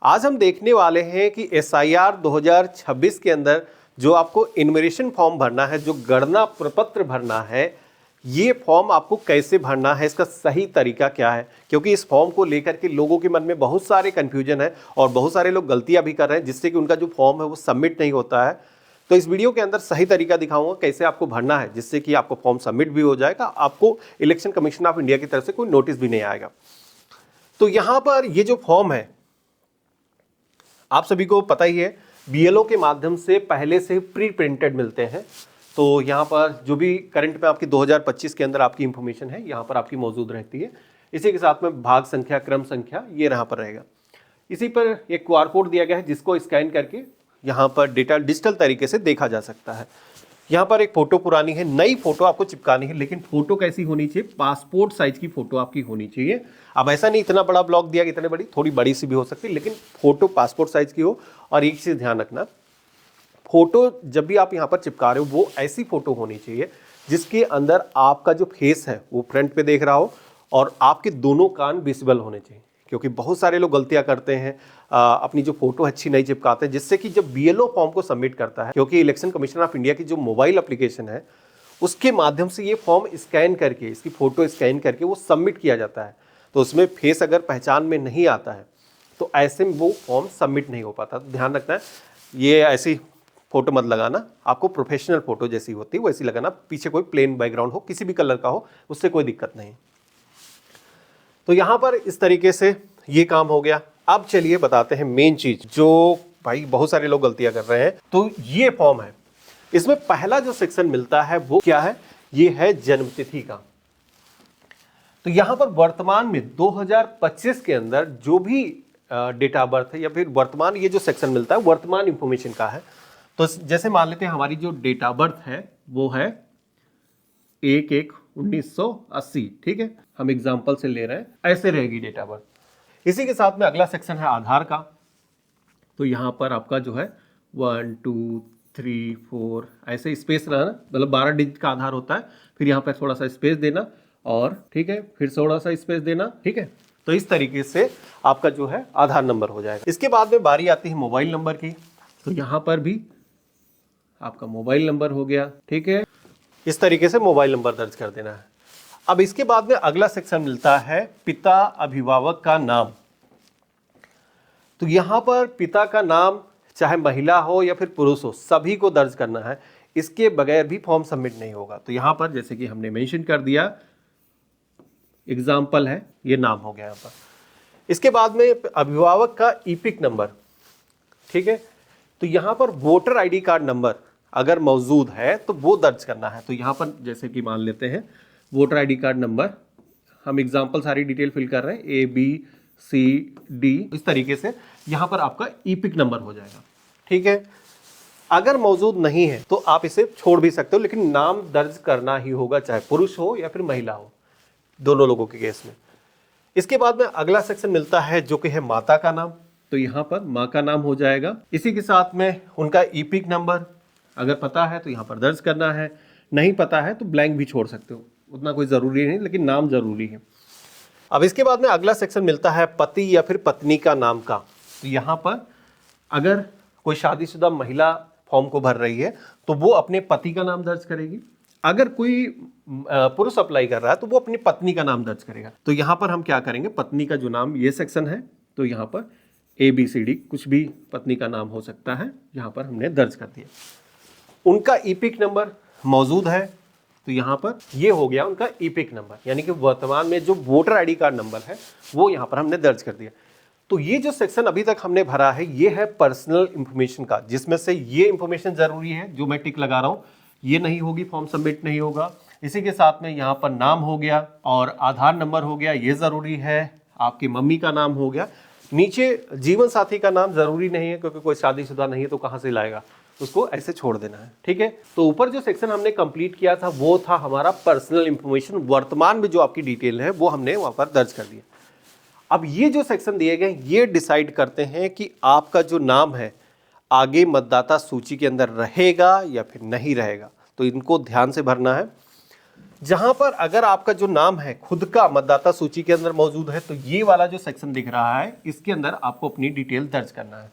आज हम देखने वाले हैं कि SIR 2026 के अंदर जो आपको इन्यूमरेशन फॉर्म भरना है, जो गणना प्रपत्र भरना है, ये फॉर्म आपको कैसे भरना है, इसका सही तरीका क्या है। क्योंकि इस फॉर्म को लेकर के लोगों के मन में बहुत सारे कन्फ्यूजन है और बहुत सारे लोग गलतियां भी कर रहे हैं, जिससे कि उनका जो फॉर्म है वो सबमिट नहीं होता है। तो इस वीडियो के अंदर सही तरीका दिखाऊंगा कैसे आपको भरना है, जिससे कि आपको फॉर्म सबमिट भी हो जाएगा, आपको इलेक्शन कमीशन ऑफ इंडिया की तरफ से कोई नोटिस भी नहीं आएगा। तो यहाँ पर ये जो फॉर्म है, आप सभी को पता ही है, BLO के माध्यम से पहले से प्री प्रिंटेड मिलते हैं। तो यहाँ पर जो भी करंट में आपकी 2025 के अंदर आपकी इंफॉर्मेशन है, यहाँ पर आपकी मौजूद रहती है। इसी के साथ में भाग संख्या, क्रम संख्या, ये यहाँ पर रहेगा। इसी पर एक QR कोड दिया गया है, जिसको स्कैन करके यहाँ पर डेटा डिजिटल तरीके से देखा जा सकता है। यहाँ पर एक फोटो पुरानी है, नई फोटो आपको चिपकानी है, लेकिन फोटो कैसी होनी चाहिए, पासपोर्ट साइज की फोटो आपकी होनी चाहिए। अब ऐसा नहीं इतना बड़ा ब्लॉक दिया, इतने बड़ी, थोड़ी बड़ी सी भी हो सकती है, लेकिन फोटो पासपोर्ट साइज की हो। और एक चीज ध्यान रखना, फोटो जब भी आप यहाँ पर चिपका रहे हो, वो ऐसी फोटो होनी चाहिए जिसके अंदर आपका जो फेस है वो फ्रंट पे देख रहा हो और आपके दोनों कान विजिबल होने चाहिए। क्योंकि बहुत सारे लोग गलतियां करते हैं, अपनी जो फोटो अच्छी नहीं चिपकाते हैं, जिससे कि जब BLO फॉर्म को सबमिट करता है, क्योंकि इलेक्शन कमीशन ऑफ इंडिया की जो मोबाइल एप्लीकेशन है उसके माध्यम से ये फॉर्म स्कैन करके, इसकी फोटो स्कैन करके वो सबमिट किया जाता है। तो उसमें फेस अगर पहचान में नहीं आता है तो ऐसे में वो फॉर्म सबमिट नहीं हो पाता। तो ध्यान रखना है, ये ऐसी फोटो मत लगाना, आपको प्रोफेशनल फोटो जैसी होती है वैसी लगाना। पीछे कोई प्लेन बैकग्राउंड हो, किसी भी कलर का हो, उससे कोई दिक्कत नहीं। तो यहाँ पर इस तरीके से ये काम हो गया। अब चलिए बताते हैं मेन चीज, जो भाई बहुत सारे लोग गलतियां कर रहे हैं। तो ये फॉर्म है, इसमें पहला जो सेक्शन मिलता है वो क्या है, ये है जन्मतिथि का। तो यहां पर वर्तमान में 2025 के अंदर जो भी डेट ऑफ बर्थ है, या फिर वर्तमान ये जो सेक्शन मिलता है वर्तमान इंफॉर्मेशन का है। तो जैसे मान लेते हैं हमारी जो डेट ऑफ बर्थ है वो है 1/1/1980, ठीक है, हम एग्जाम्पल से ले रहे हैं, ऐसे रहेगी डेट ऑफ बर्थ। इसी के साथ में अगला सेक्शन है आधार का। तो यहाँ पर आपका जो है 1 2 3 4 ऐसे स्पेस रहना, मतलब 12 डिजिट का आधार होता है। फिर यहाँ पर थोड़ा सा स्पेस देना, और ठीक है, फिर थोड़ा सा स्पेस देना, ठीक है। तो इस तरीके से आपका जो है आधार नंबर हो जाएगा। इसके बाद में बारी आती है मोबाइल नंबर की। तो यहाँ पर भी आपका मोबाइल नंबर हो गया, ठीक है। इस तरीके से मोबाइल नंबर दर्ज कर देना है। अब इसके बाद में अगला सेक्शन मिलता है पिता अभिभावक का नाम। तो यहां पर पिता का नाम चाहे महिला हो या फिर पुरुष हो, सभी को दर्ज करना है, इसके बगैर भी फॉर्म सबमिट नहीं होगा। तो यहां पर जैसे कि हमने मेंशन कर दिया, एग्जाम्पल है, ये नाम हो गया यहां पर। इसके बाद में अभिभावक का EPIC नंबर, ठीक है। तो यहां पर वोटर ID कार्ड नंबर अगर मौजूद है तो वो दर्ज करना है। तो यहां पर जैसे कि मान लेते हैं वोटर ID कार्ड नंबर, हम एग्जाम्पल सारी डिटेल फिल कर रहे हैं, ABCD, इस तरीके से यहां पर आपका EPIC नंबर हो जाएगा, ठीक है। अगर मौजूद नहीं है तो आप इसे छोड़ भी सकते हो, लेकिन नाम दर्ज करना ही होगा, चाहे पुरुष हो या फिर महिला हो, दोनों लोगों के केस में। इसके बाद में अगला सेक्शन मिलता है जो कि है माता का नाम। तो यहाँ पर माँ का नाम हो जाएगा। इसी के साथ में उनका EPIC नंबर अगर पता है तो यहाँ पर दर्ज करना है, नहीं पता है तो ब्लैंक भी छोड़ सकते हो, उतना कोई ज़रूरी नहीं, लेकिन नाम ज़रूरी है। अब इसके बाद में अगला सेक्शन मिलता है पति या फिर पत्नी का नाम का। तो यहाँ पर अगर कोई शादीशुदा महिला फॉर्म को भर रही है तो वो अपने पति का नाम दर्ज करेगी। अगर कोई पुरुष अप्लाई कर रहा है तो वो अपनी पत्नी का नाम दर्ज करेगा। तो यहाँ पर हम क्या करेंगे, पत्नी का जो नाम, ये सेक्शन है, तो यहाँ पर ABCD कुछ भी पत्नी का नाम हो सकता है, यहाँ पर हमने दर्ज कर दिया। उनका EPIC नंबर मौजूद है, तो यहाँ पर ये हो गया उनका EPIC नंबर, यानी कि वर्तमान में जो वोटर ID कार्ड नंबर है वो यहाँ पर हमने दर्ज कर दिया। तो ये जो सेक्शन अभी तक हमने भरा है ये है पर्सनल इंफॉर्मेशन का, जिसमें से ये इंफॉर्मेशन जरूरी है जो मैं टिक लगा रहा हूँ, ये नहीं होगी फॉर्म सबमिट नहीं होगा। इसी के साथ में यहाँ पर नाम हो गया और आधार नंबर हो गया, ये जरूरी है। आपकी मम्मी का नाम हो गया, नीचे जीवन साथी का नाम जरूरी नहीं है, क्योंकि कोई शादीशुदा नहीं है तो कहाँ से लाएगा, उसको ऐसे छोड़ देना है, ठीक है। तो ऊपर जो सेक्शन हमने कंप्लीट किया था वो था हमारा पर्सनल इंफॉर्मेशन, वर्तमान में जो आपकी डिटेल है वो हमने वहां पर दर्ज कर दिया। अब ये जो सेक्शन दिए गए ये डिसाइड करते हैं कि आपका जो नाम है आगे मतदाता सूची के अंदर रहेगा या फिर नहीं रहेगा। तो इनको ध्यान से भरना है। जहां पर अगर आपका जो नाम है खुद का मतदाता सूची के अंदर मौजूद है तो ये वाला जो सेक्शन दिख रहा है इसके अंदर आपको अपनी डिटेल दर्ज करना है।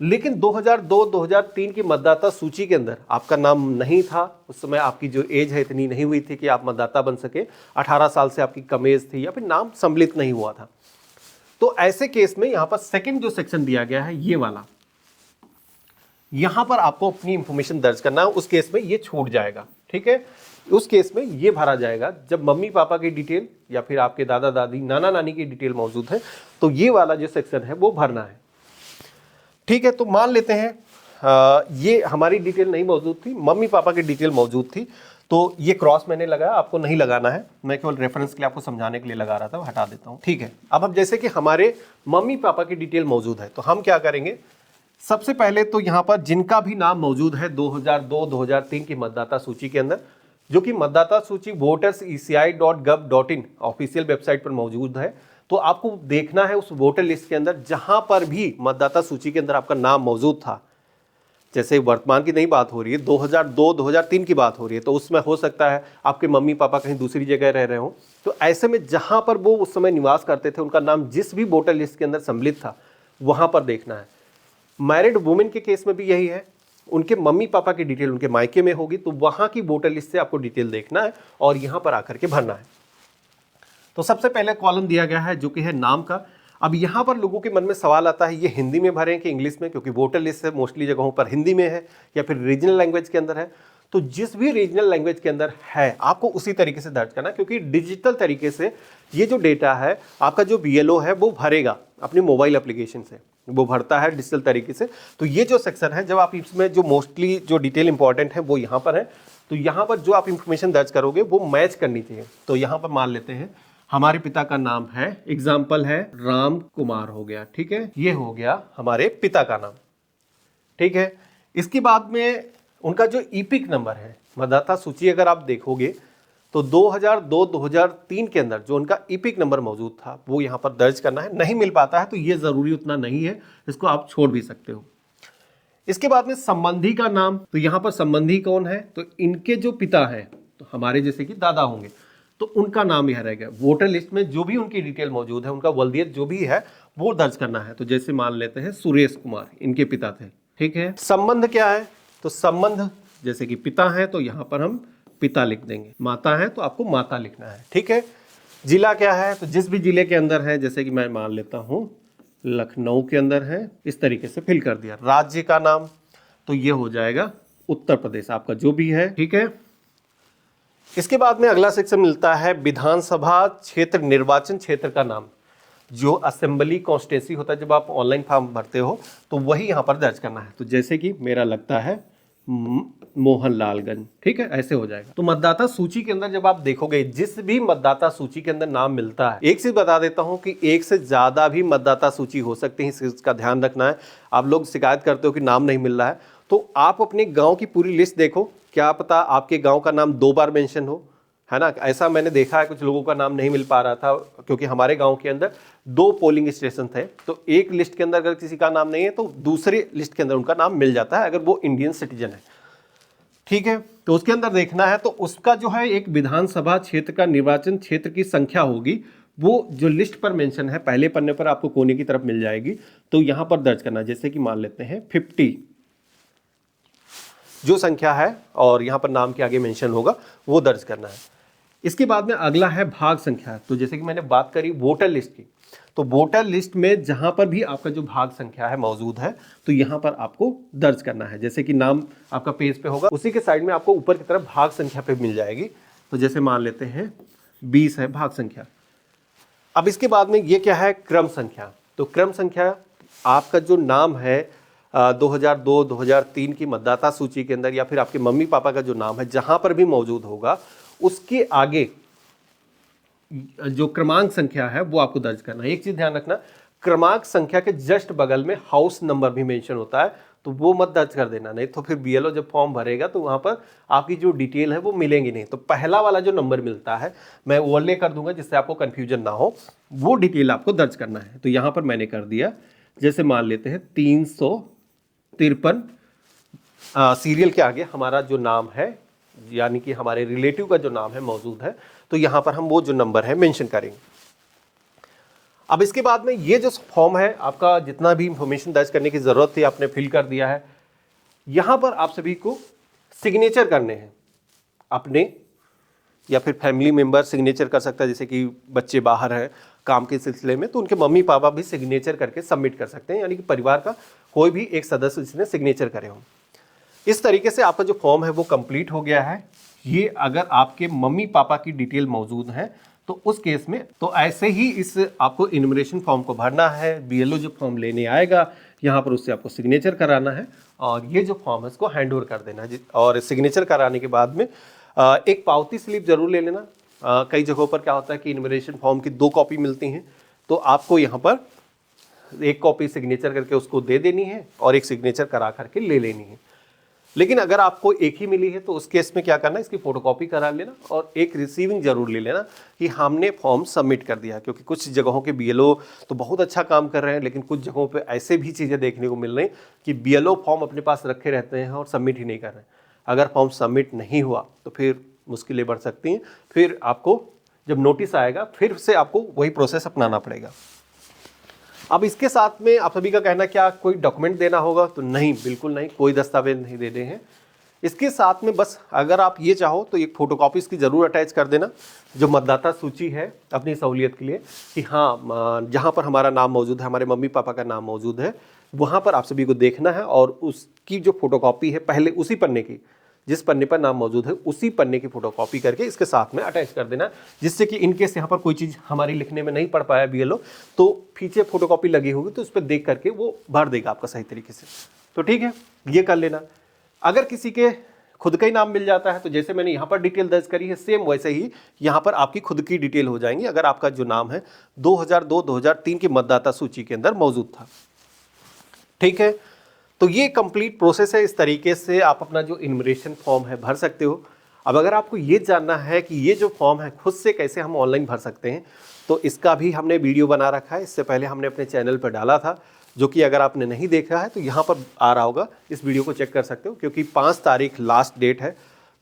लेकिन 2002-2003 की मतदाता सूची के अंदर आपका नाम नहीं था, उस समय आपकी जो एज है इतनी नहीं हुई थी कि आप मतदाता बन सके, 18 साल से आपकी कम एज थी या फिर नाम सम्मिलित नहीं हुआ था। तो ऐसे केस में यहां पर सेकंड जो सेक्शन दिया गया है ये वाला, यहां पर आपको अपनी इंफॉर्मेशन दर्ज करना है। उस केस में ये छूट जाएगा, ठीक है। उस केस में ये भरा जाएगा जब मम्मी पापा की डिटेल या फिर आपके दादा दादी नाना नानी की डिटेल मौजूद है तो ये वाला जो सेक्शन है वो भरना है, ठीक है। तो मान लेते हैं ये हमारी डिटेल नहीं मौजूद थी, मम्मी पापा की डिटेल मौजूद थी, तो ये क्रॉस मैंने लगाया, आपको नहीं लगाना है, मैं केवल रेफरेंस के लिए आपको समझाने के लिए लगा रहा था, हटा देता हूं, ठीक है। अब जैसे कि हमारे मम्मी पापा की डिटेल मौजूद है तो हम क्या करेंगे, सबसे पहले तो यहाँ पर जिनका भी नाम मौजूद है 2002-2003 की मतदाता सूची के अंदर, जो कि मतदाता सूची voters.eci.gov.in ऑफिशियल वेबसाइट पर मौजूद है, तो आपको देखना है उस वोटर लिस्ट के अंदर जहां पर भी मतदाता सूची के अंदर आपका नाम मौजूद था। जैसे वर्तमान की नहीं बात हो रही है, 2002-2003 की बात हो रही है, तो उसमें हो सकता है आपके मम्मी पापा कहीं दूसरी जगह रह रहे हो, तो ऐसे में जहां पर वो उस समय निवास करते थे उनका नाम जिस भी वोटर लिस्ट के अंदर सम्मिलित था वहां पर देखना है। मैरिड वुमेन के केस में भी यही है, उनके मम्मी पापा की डिटेल उनके मायके में होगी तो वहां की वोटर लिस्ट से आपको डिटेल देखना है और यहां पर आकर के भरना है। तो सबसे पहले कॉलम दिया गया है जो कि है नाम का। अब यहां पर लोगों के मन में सवाल आता है ये हिंदी में भरें कि इंग्लिश में, क्योंकि वोटर लिस्ट है मोस्टली जगहों पर हिंदी में है या फिर रीजनल लैंग्वेज के अंदर है। तो जिस भी रीजनल लैंग्वेज के अंदर है आपको उसी तरीके से दर्ज करना, क्योंकि डिजिटल तरीके से ये जो डेटा है आपका जो BLO है वो भरेगा अपनी मोबाइल एप्लीकेशन से, वो भरता है डिजिटल तरीके से। तो ये जो सेक्शन है जब आप इसमें जो मोस्टली जो डिटेल इंपॉर्टेंट है वो यहाँ पर है, तो यहाँ पर जो आप इंफॉर्मेशन दर्ज करोगे वो मैच करनी चाहिए। तो यहाँ पर मान लेते हैं हमारे पिता का नाम है, एग्जाम्पल है राम कुमार हो गया, ठीक है, ये हो गया हमारे पिता का नाम, ठीक है। इसके बाद में उनका जो ईपिक नंबर है, मतदाता सूची अगर आप देखोगे तो 2002-2003 के अंदर जो उनका ईपिक नंबर मौजूद था वो यहाँ पर दर्ज करना है। नहीं मिल पाता है तो ये जरूरी उतना नहीं है, इसको आप छोड़ भी सकते हो। इसके बाद में संबंधी का नाम, तो यहाँ पर संबंधी कौन है, तो इनके जो पिता है तो हमारे जैसे कि दादा होंगे तो उनका नाम यह रहेगा। वोटर लिस्ट में जो भी उनकी डिटेल मौजूद है, उनका वल्दियत जो भी है वो दर्ज करना है। तो जैसे मान लेते हैं सुरेश कुमार इनके पिता थे, ठीक है। संबंध क्या है, तो संबंध जैसे कि पिता है तो यहाँ पर हम पिता लिख देंगे, माता है तो आपको माता लिखना है, ठीक है। जिला क्या है, तो जिस भी जिले के अंदर है, जैसे कि मैं मान लेता हूँ लखनऊ के अंदर है, इस तरीके से फिल कर दिया। राज्य का नाम तो ये हो जाएगा उत्तर प्रदेश आपका जो भी है, ठीक है। इसके बाद में अगला सेक्शन मिलता है विधानसभा क्षेत्र निर्वाचन क्षेत्र का नाम, जो असेंबली कॉन्स्टिट्यूंसी होता है जब आप ऑनलाइन फॉर्म भरते हो तो वही यहाँ पर दर्ज करना है। तो जैसे कि मेरा लगता है मोहनलालगंज, ठीक है, ऐसे हो जाएगा। तो मतदाता सूची के अंदर जब आप देखोगे जिस भी मतदाता सूची के अंदर नाम मिलता है, एक चीज बता देता हूं कि एक से ज्यादा भी मतदाता सूची हो सकती है, इसका ध्यान रखना है। आप लोग शिकायत करते हो कि नाम नहीं मिल रहा है, तो आप अपने गांव की पूरी लिस्ट देखो, क्या पता आपके गांव का नाम 2 बार मेंशन हो, है ना। ऐसा मैंने देखा है, कुछ लोगों का नाम नहीं मिल पा रहा था, क्योंकि हमारे गांव के अंदर 2 पोलिंग स्टेशन थे, तो एक लिस्ट के अंदर अगर किसी का नाम नहीं है तो दूसरे लिस्ट के अंदर उनका नाम मिल जाता है अगर वो इंडियन सिटीजन है, ठीक है। तो उसके अंदर देखना है, तो उसका जो है एक विधानसभा क्षेत्र का निर्वाचन क्षेत्र की संख्या होगी, वो जो लिस्ट पर मेंशन है पहले पन्ने पर आपको कोने की तरफ मिल जाएगी, तो यहां पर दर्ज करना। जैसे कि मान लेते हैं 50 जो संख्या है और यहां पर नाम के आगे मेंशन होगा वो दर्ज करना है। इसके बाद में अगला है भाग संख्या। तो जैसे कि मैंने बात करी वोटर लिस्ट की, तो वोटर लिस्ट में जहां पर भी आपका जो भाग संख्या है मौजूद है तो यहां पर आपको दर्ज करना है। जैसे कि नाम आपका पेज पे होगा, उसी के साइड में आपको ऊपर की तरफ भाग संख्या पे मिल जाएगी। तो जैसे मान लेते हैं 20 है भाग संख्या। अब इसके बाद में ये क्या है, क्रम संख्या। तो क्रम संख्या आपका जो नाम है 2002-2003 की मतदाता सूची के अंदर या फिर आपके मम्मी पापा का जो नाम है जहां पर भी मौजूद होगा उसके आगे जो क्रमांक संख्या है वो आपको दर्ज करना है। एक चीज ध्यान रखना, क्रमांक संख्या के जस्ट बगल में हाउस नंबर भी मेंशन होता है, तो वो मत दर्ज कर देना, नहीं तो फिर BLO जब फॉर्म भरेगा तो वहां पर आपकी जो डिटेल है वो मिलेंगी नहीं। तो पहला वाला जो नंबर मिलता है मैं ओवरले कर दूंगा जिससे आपको कंफ्यूजन ना हो, वो डिटेल आपको दर्ज करना है। तो यहां पर मैंने कर दिया, जैसे मान लेते हैं 353 सीरियल के आगे हमारा जो नाम है यानी कि हमारे रिलेटिव का जो नाम है मौजूद है, तो यहाँ पर हम वो जो नंबर है मेंशन करेंगे। अब इसके बाद में ये जो फॉर्म है, आपका जितना भी इंफॉर्मेशन दर्ज करने की ज़रूरत थी आपने फिल कर दिया है। यहाँ पर आप सभी को सिग्नेचर करने हैं अपने, या फिर फैमिली मेंबर सिग्नेचर कर सकता है, जैसे कि बच्चे बाहर हैं काम के सिलसिले में, तो उनके मम्मी पापा भी सिग्नेचर करके सबमिट कर सकते हैं, यानी कि परिवार का कोई भी एक सदस्य जिसने सिग्नेचर करे हो। इस तरीके से आपका जो फॉर्म है वो कंप्लीट हो गया है। ये अगर आपके मम्मी पापा की डिटेल मौजूद है तो उस केस में तो ऐसे ही इस आपको इन्यूमरेशन फॉर्म को भरना है। बीएलओ जो फॉर्म लेने आएगा यहाँ पर उससे आपको सिग्नेचर कराना है और ये जो फॉर्म है इसको हैंड ओवर कर देना है। और सिग्नेचर कराने के बाद में एक पावती स्लिप जरूर ले लेना। कई जगहों पर क्या होता है कि इन्यूमरेशन फॉर्म की 2 कॉपी मिलती हैं, तो आपको यहाँ पर एक कॉपी सिग्नेचर करके उसको दे देनी है और एक सिग्नेचर करा करके ले लेनी है। लेकिन अगर आपको एक ही मिली है तो उस केस में क्या करना है, इसकी फोटोकॉपी करा लेना और एक रिसीविंग जरूर ले लेना कि हमने फॉर्म सबमिट कर दिया। क्योंकि कुछ जगहों के बीएलओ तो बहुत अच्छा काम कर रहे हैं, लेकिन कुछ जगहों पे ऐसे भी चीज़ें देखने को मिल रही कि बीएलओ फॉर्म अपने पास रखे रहते हैं और सबमिट ही नहीं कर रहे हैं। अगर फॉर्म सबमिट नहीं हुआ तो फिर मुश्किलें बढ़ सकती हैं। फिर आपको जब नोटिस आएगा फिर से आपको वही प्रोसेस अपनाना पड़ेगा। अब इसके साथ में आप सभी का कहना क्या कोई डॉक्यूमेंट देना होगा, तो नहीं, बिल्कुल नहीं, कोई दस्तावेज नहीं देने हैं। इसके साथ में बस अगर आप ये चाहो तो एक फोटोकॉपी इसकी ज़रूर अटैच कर देना, जो मतदाता सूची है अपनी सहूलियत के लिए, कि हाँ जहाँ पर हमारा नाम मौजूद है, हमारे मम्मी पापा का नाम मौजूद है, वहाँ पर आप सभी को देखना है और उसकी जो फोटोकॉपी है पहले उसी पन्ने की, जिस पन्ने पर नाम मौजूद है उसी पन्ने की फोटोकॉपी करके इसके साथ में अटैच कर देना, जिससे कि इनकेस यहाँ पर कोई चीज़ हमारी लिखने में नहीं पढ़ पाया बीएलओ तो पीछे फोटोकॉपी लगी होगी तो उस पर देख करके वो भर देगा आपका सही तरीके से। तो ठीक है, ये कर लेना। अगर किसी के खुद का ही नाम मिल जाता है तो जैसे मैंने यहाँ पर डिटेल दर्ज करी है सेम वैसे ही यहाँ पर आपकी खुद की डिटेल हो जाएंगी, अगर आपका जो नाम है 2002-2003 की मतदाता सूची के अंदर मौजूद था। ठीक है, तो ये कंप्लीट प्रोसेस है। इस तरीके से आप अपना जो इन्यूमरेशन फॉर्म है भर सकते हो। अब अगर आपको ये जानना है कि ये जो फॉर्म है खुद से कैसे हम ऑनलाइन भर सकते हैं, तो इसका भी हमने वीडियो बना रखा है। इससे पहले हमने अपने चैनल पर डाला था, जो कि अगर आपने नहीं देखा है तो यहाँ पर आ रहा होगा, इस वीडियो को चेक कर सकते हो। क्योंकि 5 तारीख लास्ट डेट है,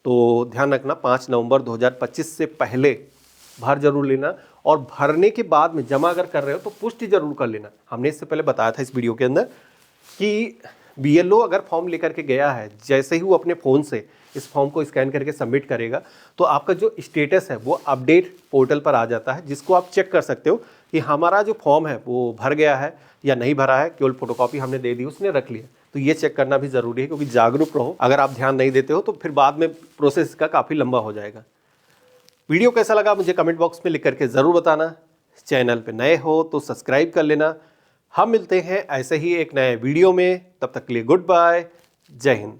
तो ध्यान रखना 5 नवंबर 2025 से पहले भर जरूर लेना। और भरने के बाद में जमा अगर कर रहे हो तो पुष्टि जरूर कर लेना। हमने इससे पहले बताया था इस वीडियो के अंदर कि बीएलओ अगर फॉर्म लेकर के गया है, जैसे ही वो अपने फ़ोन से इस फॉर्म को स्कैन करके सबमिट करेगा तो आपका जो स्टेटस है वो अपडेट पोर्टल पर आ जाता है, जिसको आप चेक कर सकते हो कि हमारा जो फॉर्म है वो भर गया है या नहीं भरा है, केवल फोटोकॉपी हमने दे दी, उसने रख लिया। तो ये चेक करना भी ज़रूरी है, क्योंकि जागरूक रहो। अगर आप ध्यान नहीं देते हो तो फिर बाद में प्रोसेस का काफ़ी लंबा हो जाएगा। वीडियो कैसा लगा मुझे कमेंट बॉक्स में लिख करके ज़रूर बताना। चैनल पे नए हो तो सब्सक्राइब कर लेना। हम मिलते हैं ऐसे ही एक नए वीडियो में, तब तक के लिए गुड बाय, जय हिंद।